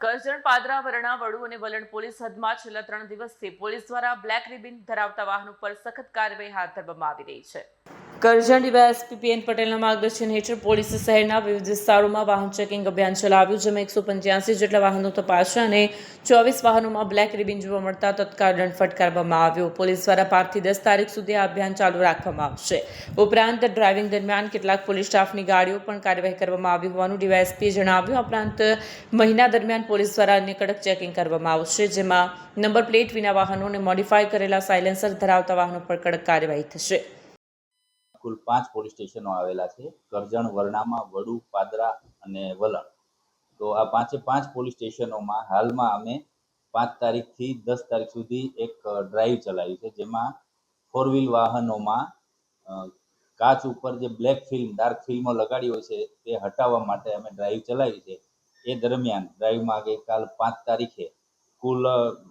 કરજણ, પાદરા, વરણા, વડુ અને વલણ પોલીસ હદમાં છેલ્લા 3 દિવસથી પોલીસ દ્વારા બ્લેક રિબન ધરાવતા વાહનો પર સખત કાર્યવાહી હાથ ધરવામાં આવી રહી છે. કરજણ ડીવાયએસપી પીએન પટેલના માર્ગદર્શન હેઠળ પોલીસે શહેરના વિવિધ વિસ્તારોમાં વાહન ચેકિંગ અભિયાન ચલાવ્યું, જેમાં 185 જેટલા વાહનો તપાસ્યા અને 24 વાહનોમાં બ્લેક રિબન જોવા મળતા તત્કાળ દંડ ફટકારવામાં આવ્યો. પોલીસ દ્વારા 5 થી 10 તારીખ સુધી આ અભિયાન ચાલુ રાખવામાં આવશે. ઉપરાંત ડ્રાઇવિંગ દરમિયાન કેટલાક પોલીસ સ્ટાફની ગાડીઓ પણ કાર્યવાહી કરવામાં આવી હોવાનું ડીવાયએસપીએ જણાવ્યું. ઉપરાંત મહિના દરમિયાન પોલીસ દ્વારા અન્ય કડક ચેકિંગ કરવામાં આવશે, જેમાં નંબર પ્લેટ વિના વાહનો અને મોડિફાઈ કરેલા સાયલેન્સર ધરાવતા વાહનો પર કડક કાર્યવાહી થશે. કુલ 5 પોલીસ સ્ટેશનો આવેલા છે: કરજણ, વરણામાં, વડુ, પાદરા અને વલણ. તો આ 5 પોલીસ સ્ટેશનોમાં હાલમાં અમે 5 તારીખથી 10 તારીખ સુધી એક ડ્રાઈવ ચલાવી છે, જેમાં 4 વ્હીલ વાહનોમાં કાચ ઉપર જે બ્લેક ફિલ્મ, ડાર્ક ફિલ્મો લગાડી હોય છે તે હટાવવા માટે અમે ડ્રાઈવ ચલાવી છે. એ દરમિયાન ડ્રાઈવમાં ગઈકાલ 5 તારીખે કુલ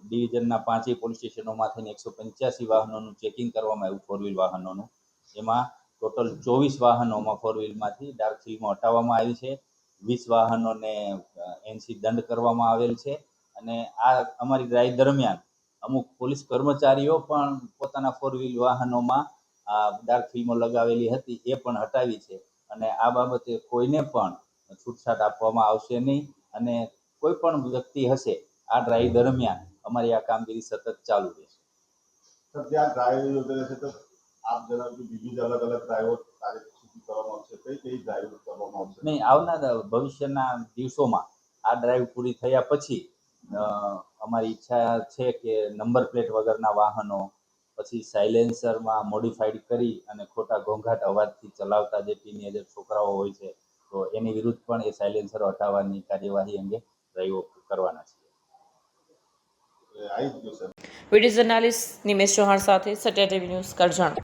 ડિવિઝનના 5 પોલીસ સ્ટેશનોમાંથી 185 વાહનોનું ચેકિંગ કરવામાં આવ્યું, 4 વ્હીલ વાહનોનું. એમાં ટોટલ 24 વાહનોમાં 4 વ્હીલમાંથી ડાર્ક ફિલ્મો હટાવવામાં આવી છે. 20 વાહનોને એનસી દંડ કરવામાં આવેલ છે. અને આ અમારી ડ્રાઈવ દરમિયાન અમુક પોલીસ કર્મચારીઓ પણ પોતાના 4 વ્હીલ વાહનોમાં ડાર્ક ફિલ્મો લગાવેલી હતી એ પણ હટાવી છે. અને આ બાબતે કોઈને પણ છૂટછાટ આપવામાં આવશે નહીં. અને કોઈ પણ વ્યક્તિ હશે આ ડ્રાઈવ દરમિયાન અમારી આ કામગીરી સતત ચાલુ રહેશે. ત્યાં ડ્રાઈવ યોજના છે તો આપ જણાવ્યું બીજી અલગ અલગ ડ્રાઈવો તારીખ સુધી કરવામાં આવશે, કઈ ડ્રાઈવ કરવામાં આવશે? નહીં, આવનાર ભવિષ્યના દિવસોમાં આ ડ્રાઈવ પૂરી થયા પછી અમારી ઈચ્છા છે કે નંબર પ્લેટ વગરના વાહનો, પછી સાયલેન્સરમાં મોડિફાઈડ કરી અને ખોટા ઘોંઘાટ અવાજથી ચલાવતા જે ટીનેજર છોકરાઓ હોય છે, તો એની વિરુદ્ધ પણ એ સાયલેન્સરો હટાવવાની કાર્યવાહી અંગે ડ્રાઈવો કરવાના છે. વિડીયો જર્નાલિસ્ટ નિમેશ ચૌહાણ સાથે સત્યા ટીવી ન્યૂઝ, કરજણ.